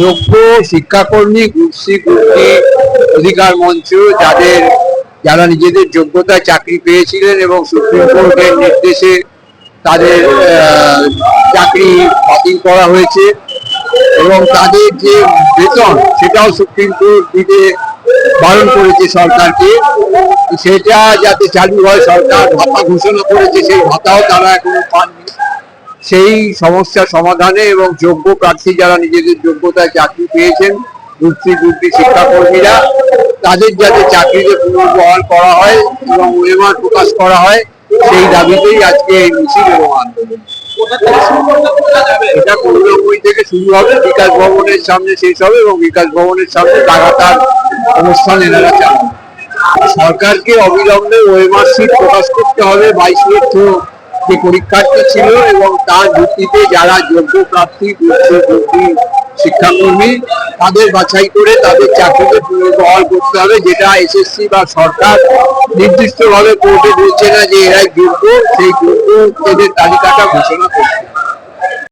যোগ্য শিক্ষাকর্মী গুর্সি গুর্তি অধিকার মঞ্চ যারা নিজেদের যোগ্যতায় চাকরি পেয়েছিলেন এবং সুপ্রিম কোর্টের নির্দেশে তাদের চাকরি বাতিল করা হয়েছে এবং তাদের যে বেতন সেটাও সুপ্রিম কোর্ট দিতে বারণ করেছে সরকারকে, সেটা যাতে চালু হয়। সরকার ভাতা ঘোষণা করেছে, সেই ভাতাও তারা এখনো পাননি। সেই সমস্যা সমাধানে এবং যোগ্য প্রার্থী যারা নিজেদের যোগ্যতায় চাকরি পেয়েছেন গুর্তি শিক্ষাকর্মীরা, তাদের যাতে চাকরিতে পুনর্বহাল করা হয় এবং ওএমআর প্রকাশ করা হয়, সেই দাবিতেই আজকে এই মিছিল এবং আন্দোলন। এটা করুণাময়ী থেকে শুরু হবে, বিকাশ ভবনের সামনে শেষ হবে এবং বিকাশ ভবনের সামনে লাগাতার অবস্থান এনারা চালাবে। সরকারকে অবিলম্বে ওএমআর সিট প্রকাশ করতে হবে। 22 লক্ষ যে পরীক্ষার্থী ছিল এবং তার ভিত্তিতে যারা যোগ্য প্রার্থী শিক্ষাকর্মী তাদের বাছাই করে তাদের চাকরিতে পুনর্বহাল করতে হবে, যেটা এসএসসি বা সরকার নির্দিষ্টভাবে কোর্টে বলছে না যে এরাই যোগ্য, সেই যোগ্য এদের তালিকাটা ঘোষণা করতে হবে।